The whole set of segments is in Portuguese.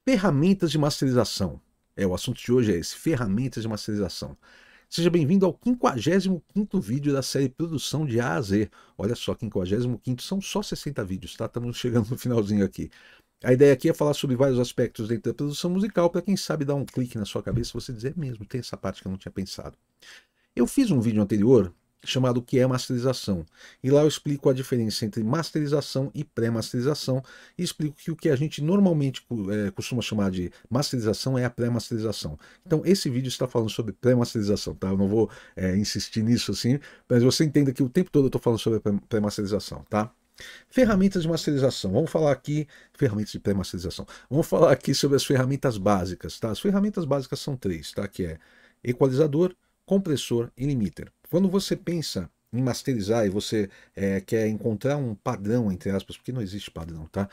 Ferramentas de masterização. O assunto de hoje é esse, ferramentas de masterização. Seja bem-vindo ao 55º vídeo da série Produção de A a Z. Olha só, 55º são só 60 vídeos, tá? Estamos chegando no finalzinho aqui. A ideia aqui é falar sobre vários aspectos dentro da produção musical, para quem sabe dar um clique na sua cabeça e você dizer, mesmo, tem essa parte que eu não tinha pensado. Eu fiz um vídeo anterior chamado O que é masterização, e lá eu explico a diferença entre masterização e pré-masterização, e explico que o que a gente normalmente costuma chamar de masterização é a pré-masterização. Então esse vídeo está falando sobre pré-masterização, tá? Eu não vou insistir nisso assim, mas você entenda que o tempo todo eu estou falando sobre pré-masterização, tá? Ferramentas de masterização. Vamos falar aqui, ferramentas de pré-masterização. Vamos falar aqui sobre as ferramentas básicas, tá? As ferramentas básicas são três, tá? Que é equalizador, compressor e limiter. Quando você pensa em masterizar e você quer encontrar um padrão, entre aspas, porque não existe padrão, tá?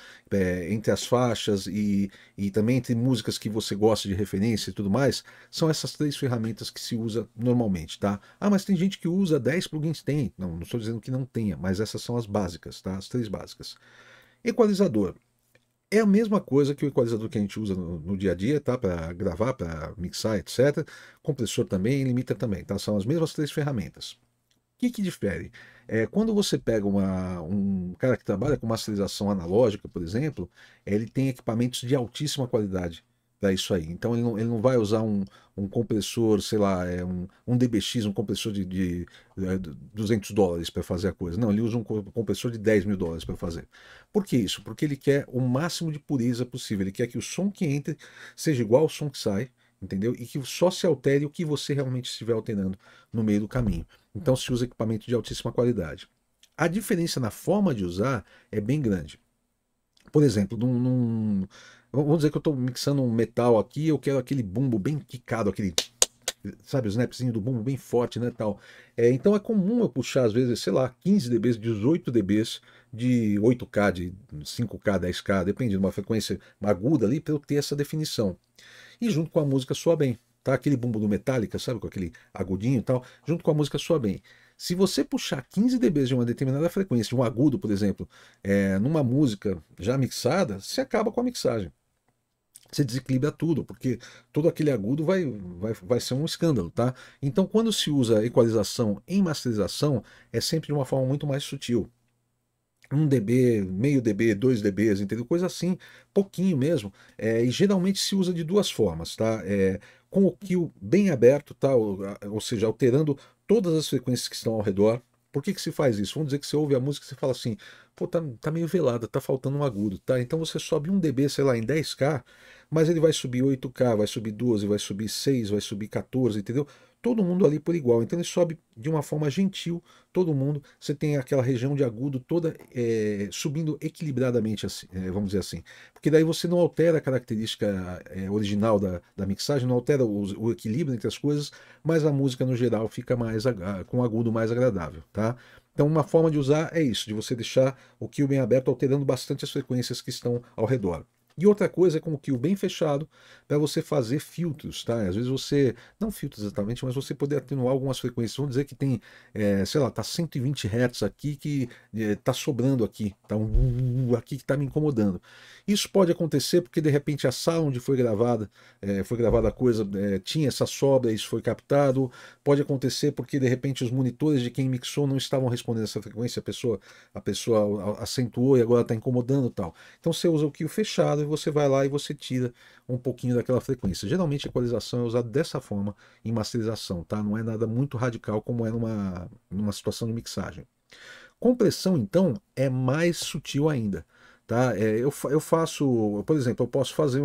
Entre as faixas e também entre músicas que você gosta de referência e tudo mais, são essas três ferramentas que se usa normalmente, tá? Ah, mas tem gente que usa 10 plugins, tem. Não, não estou dizendo que não tenha, mas essas são as básicas, tá? As três básicas. Equalizador. É a mesma coisa que o equalizador que a gente usa no dia a dia, tá? Para gravar, para mixar, etc. Compressor também, limiter também, tá? São as mesmas três ferramentas. O que difere? Quando você pega um cara que trabalha com masterização analógica, por exemplo, ele tem equipamentos de altíssima qualidade para isso aí. Então ele não vai usar um compressor, sei lá, um DBX, um compressor de $200 para fazer a coisa. Não, ele usa um compressor de $10.000 para fazer. Por que isso? Porque ele quer o máximo de pureza possível. Ele quer que o som que entre seja igual ao som que sai, entendeu? E que só se altere o que você realmente estiver alterando no meio do caminho. Então se usa equipamento de altíssima qualidade. A diferença na forma de usar é bem grande. Por exemplo, vamos dizer que eu estou mixando um metal aqui, eu quero aquele bumbo bem quicado, aquele, sabe, o snapzinho do bumbo bem forte, né, tal. Então é comum eu puxar, às vezes, sei lá, 15 dBs, 18 dBs de 8K, de 5K, 10K, depende de uma frequência aguda ali, para eu ter essa definição. E junto com a música soa bem. Tá? Aquele bumbo do Metallica, sabe? Com aquele agudinho e tal. Junto com a música soa bem. Se você puxar 15 dBs de uma determinada frequência, de um agudo, por exemplo, numa música já mixada, você acaba com a mixagem. Você desequilibra tudo, porque todo aquele agudo vai ser um escândalo, tá? Então, quando se usa equalização em masterização, é sempre de uma forma muito mais sutil. 1 dB, meio dB, 2 dBs, entendeu? Coisa assim, pouquinho mesmo. E geralmente se usa de duas formas, tá? Com o kill bem aberto, tá? Ou seja, alterando todas as frequências que estão ao redor. Por que se faz isso? Vamos dizer que você ouve a música e você fala assim, pô, tá meio velada, tá faltando um agudo, tá? Então você sobe 1 dB, sei lá, em 10K, mas ele vai subir 8K, vai subir 12, vai subir 6, vai subir 14, entendeu? Todo mundo ali por igual. Então ele sobe de uma forma gentil, todo mundo. Você tem aquela região de agudo toda subindo equilibradamente, assim, vamos dizer assim. Porque daí você não altera a característica original da mixagem, não altera o equilíbrio entre as coisas, mas a música no geral fica mais com um agudo mais agradável, tá? Então uma forma de usar é isso, de você deixar o kill bem aberto, alterando bastante as frequências que estão ao redor. E outra coisa é com o kill bem fechado, para você fazer filtros, tá? Às vezes você, não filtros exatamente, mas você poder atenuar algumas frequências. Vamos dizer que tem, sei lá, tá 120 Hz aqui que tá sobrando aqui, tá aqui que tá me incomodando. Isso pode acontecer porque de repente a sala onde foi gravada a coisa, tinha essa sobra, isso foi captado. Pode acontecer porque de repente os monitores de quem mixou não estavam respondendo essa frequência, a pessoa acentuou e agora está incomodando e tal. Então você usa o kill fechado e você vai lá e você tira um pouquinho daquela frequência. Geralmente a equalização é usada dessa forma em masterização, tá? Não é nada muito radical como é numa situação de mixagem. Compressão, então, é mais sutil ainda, tá? Eu faço, por exemplo, eu posso fazer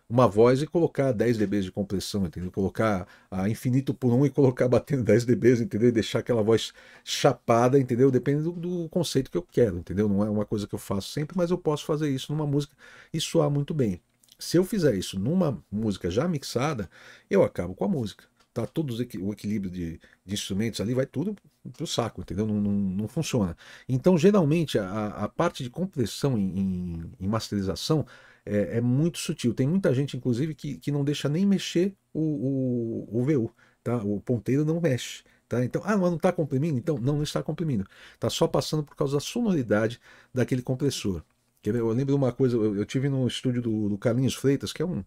uma voz e colocar 10 dBs de compressão, entendeu? Colocar a infinito por 1 e colocar batendo 10 dBs, entendeu? E deixar aquela voz chapada, entendeu? Depende do conceito que eu quero, entendeu? Não é uma coisa que eu faço sempre, mas eu posso fazer isso numa música e soar muito bem. Se eu fizer isso numa música já mixada, eu acabo com a música. Tá todo o equilíbrio de instrumentos ali, vai tudo pro saco, entendeu? Não funciona. Então, geralmente, a parte de compressão em masterização é muito sutil. Tem muita gente, inclusive, que não deixa nem mexer o VU, tá? O ponteiro não mexe. Tá? Então, mas não está comprimindo? Então, não está comprimindo. Está só passando por causa da sonoridade daquele compressor. Quer ver? Eu lembro uma coisa, eu tive no estúdio do Carlinhos Freitas, que é um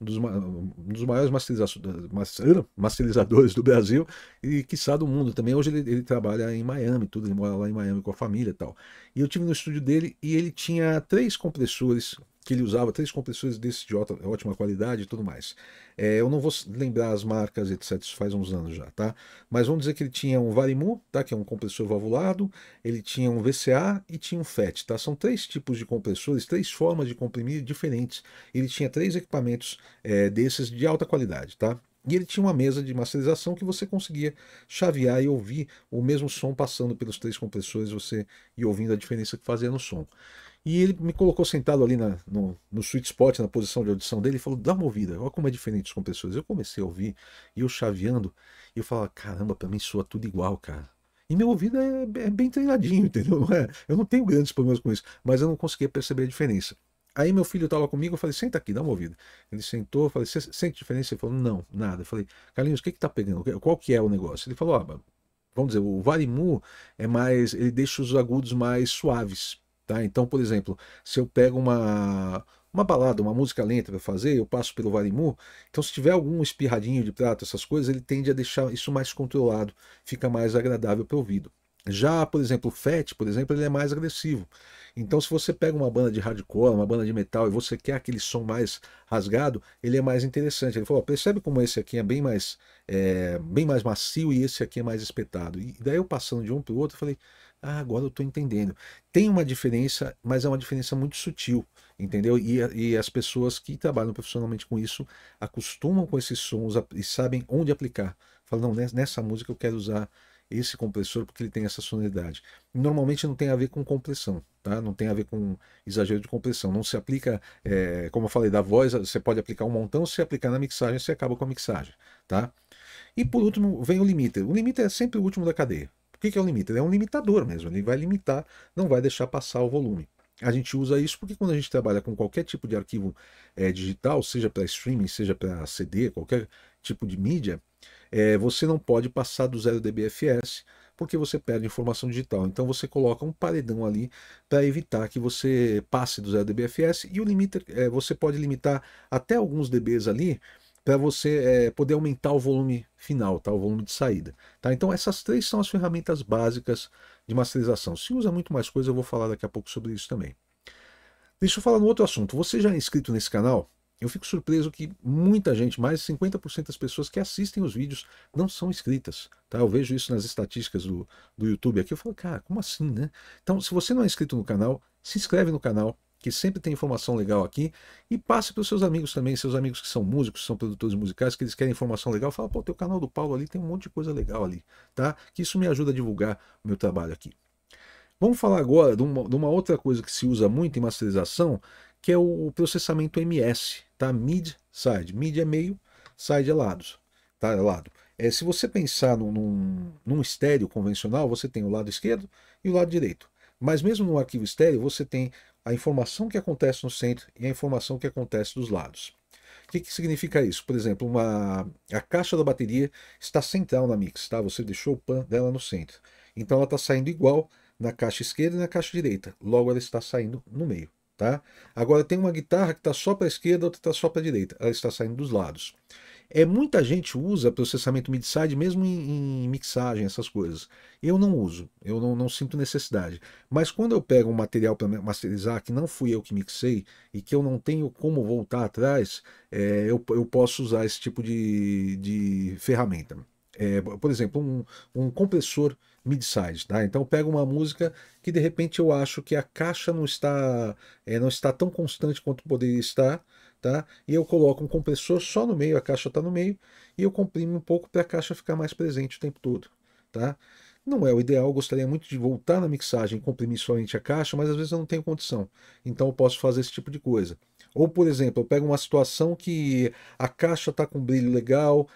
dos maiores masterizadores do Brasil e, quiçá, do mundo também. Hoje ele trabalha em Miami, tudo, ele mora lá em Miami com a família e tal. E eu tive no estúdio dele e ele tinha três compressores que ele usava, três compressores desses de ótima qualidade e tudo mais. Eu não vou lembrar as marcas, etc, isso faz uns anos já, tá? Mas vamos dizer que ele tinha um Varimu, tá? Que é um compressor valvulado, ele tinha um VCA e tinha um FET, tá? São três tipos de compressores, três formas de comprimir diferentes. Ele tinha três equipamentos desses de alta qualidade, tá? E ele tinha uma mesa de masterização que você conseguia chavear e ouvir o mesmo som passando pelos três compressores, você ia ouvindo a diferença que fazia no som. E ele me colocou sentado ali no sweet spot, na posição de audição dele, e falou: dá uma ouvida, olha como é diferente os compressores. Eu comecei a ouvir, e eu chaveando, e eu falava: caramba, pra mim soa tudo igual, cara. E meu ouvido é bem treinadinho, entendeu? Eu não tenho grandes problemas com isso, mas eu não conseguia perceber a diferença. Aí meu filho estava comigo, eu falei: senta aqui, dá uma ouvida. Ele sentou, eu falei: você sente diferença? Ele falou: não, nada. Eu falei: Carlinhos, o que que tá pegando? Qual que é o negócio? Ele falou: vamos dizer, o Varimu é mais, ele deixa os agudos mais suaves, tá? Então, por exemplo, se eu pego uma balada, uma música lenta para fazer, eu passo pelo Varimu, então se tiver algum espirradinho de prato, essas coisas, ele tende a deixar isso mais controlado, fica mais agradável para o ouvido. Já, por exemplo, o FET, por exemplo, ele é mais agressivo. Então, se você pega uma banda de hardcore, uma banda de metal e você quer aquele som mais rasgado, ele é mais interessante. Ele falou: percebe como esse aqui é bem mais macio e esse aqui é mais espetado. E daí eu passando de um para o outro, eu falei: ah, agora eu estou entendendo. Tem uma diferença, mas é uma diferença muito sutil, entendeu? E as pessoas que trabalham profissionalmente com isso acostumam com esses sons e sabem onde aplicar. Falam: não, nessa música eu quero usar esse compressor porque ele tem essa sonoridade. Normalmente não tem a ver com compressão, tá? Não tem a ver com exagero de compressão. Não se aplica, como eu falei, da voz, você pode aplicar um montão, se aplicar na mixagem, você acaba com a mixagem, tá? E por último vem o limiter. O limiter é sempre o último da cadeia. O que é o limiter? É um limitador mesmo, ele vai limitar, não vai deixar passar o volume. A gente usa isso porque quando a gente trabalha com qualquer tipo de arquivo digital, seja para streaming, seja para CD, qualquer tipo de mídia, você não pode passar do 0 dBFS porque você perde informação digital. Então você coloca um paredão ali para evitar que você passe do 0 dBFS e o limiter você pode limitar até alguns dBs ali para você poder aumentar o volume final, tá? O volume de saída. Tá? Então essas três são as ferramentas básicas de masterização. Se usa muito mais coisa, eu vou falar daqui a pouco sobre isso também. Deixa eu falar no outro assunto. Você já é inscrito nesse canal? Eu fico surpreso que muita gente, mais de 50% das pessoas que assistem os vídeos não são inscritas, tá? Eu vejo isso nas estatísticas do YouTube aqui, eu falo: cara, como assim, né? Então, se você não é inscrito no canal, se inscreve no canal, que sempre tem informação legal aqui, e passe para os seus amigos também, seus amigos que são músicos, são produtores musicais, que eles querem informação legal, fala: pô, tem o canal do Paulo ali, tem um monte de coisa legal ali, tá? Que isso me ajuda a divulgar o meu trabalho aqui. Vamos falar agora de uma outra coisa que se usa muito em masterização, que é o processamento MS, tá? Mid-side. Mid é meio, side é lado, tá? É lado. Se você pensar num estéreo convencional, você tem o lado esquerdo e o lado direito. Mas mesmo no arquivo estéreo, você tem a informação que acontece no centro e a informação que acontece dos lados. O que significa isso? Por exemplo, a caixa da bateria está central na mix, tá? Você deixou o pan dela no centro. Então ela está saindo igual na caixa esquerda e na caixa direita. Logo ela está saindo no meio, tá? Agora tem uma guitarra que está só para a esquerda, outra está só para a direita. Ela está saindo dos lados. Muita gente usa processamento mid-side mesmo em mixagem, essas coisas. Eu não uso, eu não sinto necessidade. Mas quando eu pego um material para masterizar que não fui eu que mixei e que eu não tenho como voltar atrás, eu posso usar esse tipo de ferramenta. Por exemplo, um compressor mid-side, tá? Então eu pego uma música que de repente eu acho que a caixa não está tão constante quanto poderia estar, tá? E eu coloco um compressor só no meio, a caixa está no meio, e eu comprimo um pouco para a caixa ficar mais presente o tempo todo, tá? Não é o ideal, eu gostaria muito de voltar na mixagem e comprimir somente a caixa, mas às vezes eu não tenho condição. Então eu posso fazer esse tipo de coisa. Ou, por exemplo, eu pego uma situação que a caixa está com brilho legal,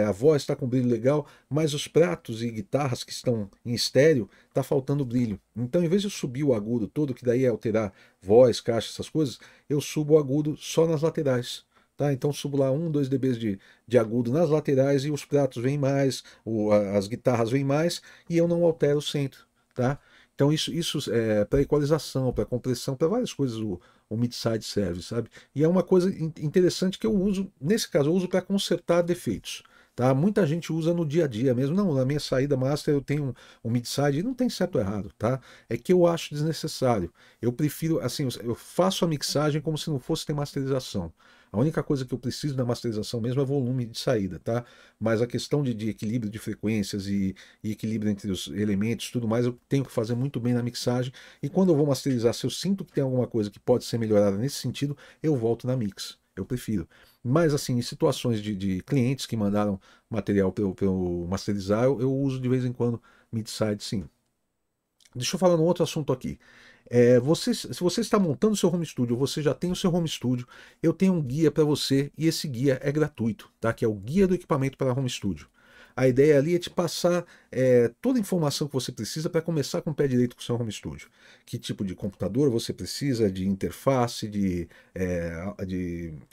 a voz está com brilho legal, mas os pratos e guitarras que estão em estéreo está faltando brilho. Então, em vez de eu subir o agudo todo, que daí é alterar voz, caixa, essas coisas, eu subo o agudo só nas laterais. Tá? Então subo lá 1, 2 dBs de agudo nas laterais e os pratos vêm mais, as guitarras vêm mais e eu não altero o centro. Tá? Então isso é para equalização, para compressão, para várias coisas o mid-side serve, sabe? E é uma coisa interessante que eu uso, nesse caso, eu uso para consertar defeitos. Tá? Muita gente usa no dia a dia mesmo. Não, na minha saída master eu tenho um mid-side e não tem certo ou errado, tá? É que eu acho desnecessário. Eu prefiro, assim, eu faço a mixagem como se não fosse ter masterização. A única coisa que eu preciso da masterização mesmo é volume de saída, tá? Mas a questão de equilíbrio de frequências e equilíbrio entre os elementos, tudo mais, eu tenho que fazer muito bem na mixagem. E quando eu vou masterizar, se eu sinto que tem alguma coisa que pode ser melhorada nesse sentido, eu volto na mix. Eu prefiro. Mas, assim, em situações de clientes que mandaram material para eu masterizar, eu uso de vez em quando mid-side, sim. Deixa eu falar num outro assunto aqui. Se você está montando seu home studio, você já tem o seu home studio, eu tenho um guia para você e esse guia é gratuito, tá? Que é o Guia do Equipamento para Home Studio. A ideia ali é te passar toda a informação que você precisa para começar com o pé direito com o seu home studio. Que tipo de computador você precisa, de interface, de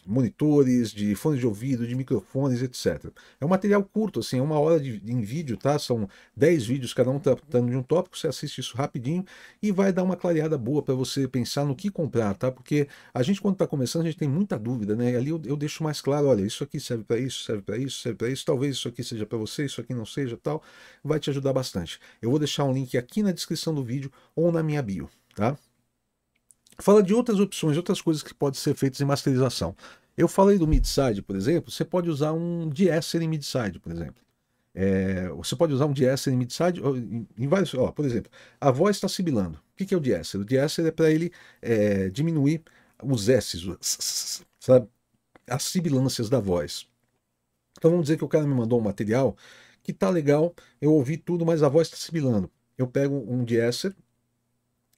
monitores, de fones de ouvido, de microfones, etc. É um material curto, assim, é 1 hora em vídeo, tá? São 10 vídeos, cada um tratando de um tópico, você assiste isso rapidinho e vai dar uma clareada boa para você pensar no que comprar, tá? Porque a gente, quando está começando, a gente tem muita dúvida, né? E ali eu deixo mais claro, olha, isso aqui serve para isso, serve para isso, serve para isso, talvez isso aqui seja para você, isso aqui não seja, tal. Vai te ajudar bastante. Eu vou deixar um link aqui na descrição do vídeo ou na minha bio, tá? Fala de outras opções, outras coisas que podem ser feitas em masterização. Eu falei do mid-side, por exemplo, você pode usar um de-esser em mid-side, por exemplo. Você pode usar um de-esser em mid-side em vários. Ó, por exemplo, a voz está sibilando. O que é o de-esser? O de-esser é para ele diminuir os S's, sabe? As sibilâncias da voz. Então vamos dizer que o cara me mandou um material que tá legal, eu ouvi tudo, mas a voz está sibilando. Eu pego um de-esser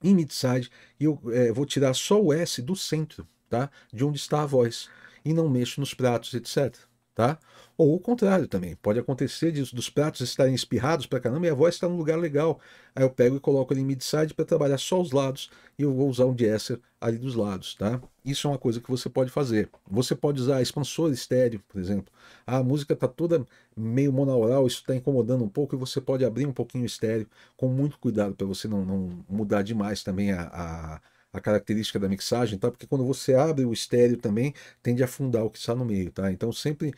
em mid-side e eu vou tirar só o S do centro, tá? De onde está a voz. E não mexo nos pratos, etc. Tá? Ou o contrário também. Pode acontecer dos pratos estarem espirrados pra caramba e a voz está num lugar legal. Aí eu pego e coloco ele em mid-side para trabalhar só os lados e eu vou usar um de-esser ali dos lados, tá? Isso é uma coisa que você pode fazer. Você pode usar expansor estéreo, por exemplo. A música está toda meio monaural, isso está incomodando um pouco e você pode abrir um pouquinho o estéreo com muito cuidado para você não mudar demais também a característica da mixagem, tá? Porque quando você abre o estéreo também tende a afundar o que está no meio, tá? Então sempre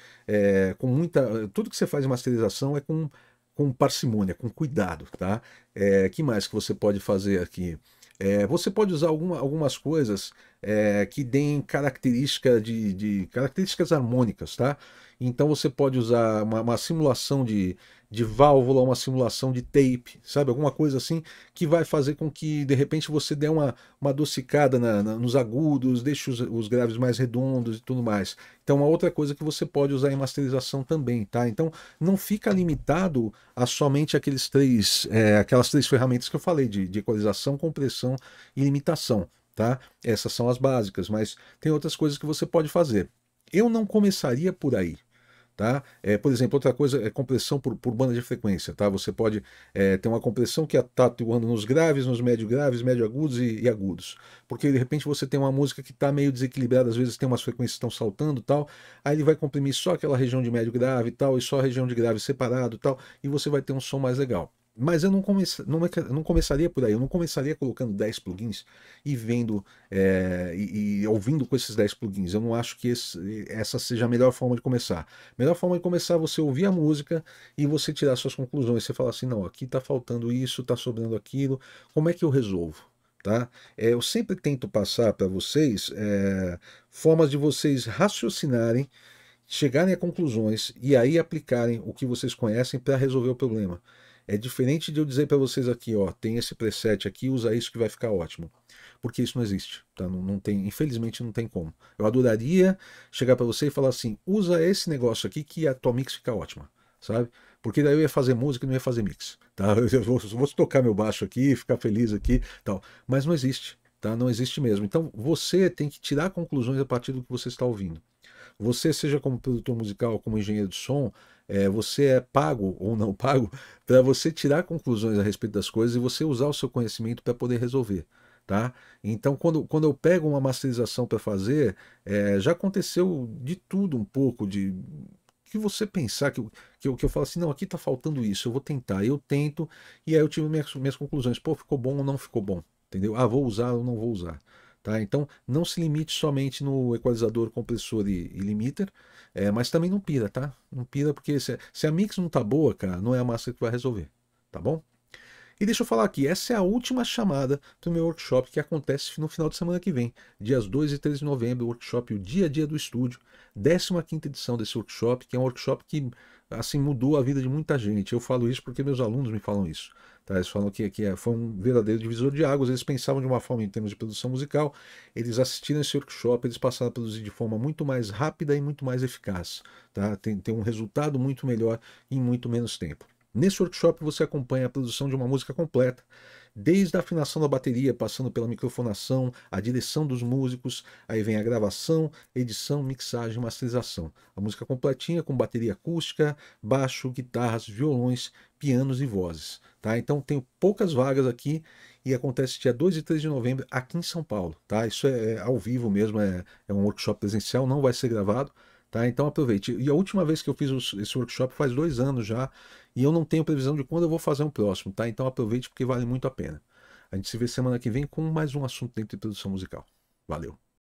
com muita, tudo que você faz em masterização é com parcimônia, com cuidado, tá? Que mais que você pode fazer aqui? Você pode usar algumas coisas que deem características harmônicas, tá? Então você pode usar uma simulação de válvula, uma simulação de tape, sabe? Alguma coisa assim que vai fazer com que de repente você dê uma adocicada nos agudos, deixe os graves mais redondos e tudo mais. Então, uma outra coisa que você pode usar em masterização também, tá? Então, não fica limitado a somente aquelas três ferramentas que eu falei, de equalização, compressão e limitação, tá? Essas são as básicas, mas tem outras coisas que você pode fazer. Eu não começaria por aí. Tá? Por exemplo, outra coisa é compressão por banda de frequência. Tá? Você pode ter uma compressão que está atuando nos graves, nos médio graves, médio agudos e agudos. Porque de repente você tem uma música que está meio desequilibrada, às vezes tem umas frequências que estão saltando tal, aí ele vai comprimir só aquela região de médio grave e tal, e só a região de grave separado tal, e você vai ter um som mais legal. Mas eu não começaria por aí, eu não começaria colocando 10 plugins e vendo e ouvindo com esses 10 plugins. Eu não acho que essa seja a melhor forma de começar. A melhor forma de começar é você ouvir a música e você tirar suas conclusões. Você fala assim, não, aqui está faltando isso, está sobrando aquilo, como é que eu resolvo? Tá? Eu sempre tento passar para vocês formas de vocês raciocinarem, chegarem a conclusões e aí aplicarem o que vocês conhecem para resolver o problema. É diferente de eu dizer para vocês aqui, ó, tem esse preset aqui, usa isso que vai ficar ótimo. Porque isso não existe, tá? Não tem, infelizmente não tem como. Eu adoraria chegar para você e falar assim, usa esse negócio aqui que a tua mix fica ótima, sabe? Porque daí eu ia fazer música e não ia fazer mix, tá? Eu vou tocar meu baixo aqui, ficar feliz aqui, tal. Mas não existe, tá? Não existe mesmo. Então você tem que tirar conclusões a partir do que você está ouvindo. Você, seja como produtor musical, como engenheiro de som, você é pago ou não pago para você tirar conclusões a respeito das coisas e você usar o seu conhecimento para poder resolver. Tá? Então, quando eu pego uma masterização para fazer, já aconteceu de tudo um pouco, que você pensar, que eu falo assim, não, aqui tá faltando isso, eu vou tentar, eu tento, e aí eu tive minhas conclusões, pô, ficou bom ou não ficou bom, entendeu? Ah, vou usar ou não vou usar. Tá? Então, não se limite somente no equalizador, compressor e limiter, mas também não pira, tá? Não pira, porque se a mix não tá boa, cara, não é a máscara que vai resolver, tá bom? E deixa eu falar aqui, essa é a última chamada para o meu workshop que acontece no final de semana que vem, dias 2 e 3 de novembro, o workshop O Dia a Dia do Estúdio, 15ª edição desse workshop, que é um workshop que assim mudou a vida de muita gente. Eu falo isso porque meus alunos me falam isso. Tá? Eles falam que foi um verdadeiro divisor de águas, eles pensavam de uma forma em termos de produção musical, eles assistiram esse workshop, eles passaram a produzir de forma muito mais rápida e muito mais eficaz. Tá? Tem um resultado muito melhor em muito menos tempo. Nesse workshop você acompanha a produção de uma música completa, desde a afinação da bateria, passando pela microfonação, a direção dos músicos, aí vem a gravação, edição, mixagem, masterização. A música completinha com bateria acústica, baixo, guitarras, violões, pianos e vozes. Tá? Então tenho poucas vagas aqui e acontece dia 2 e 3 de novembro aqui em São Paulo. Tá? Isso é ao vivo mesmo, é um workshop presencial, não vai ser gravado. Tá? Então aproveite. E a última vez que eu fiz esse workshop faz 2 anos já, e eu não tenho previsão de quando eu vou fazer um próximo, tá? Então aproveite porque vale muito a pena. A gente se vê semana que vem com mais um assunto dentro de produção musical. Valeu!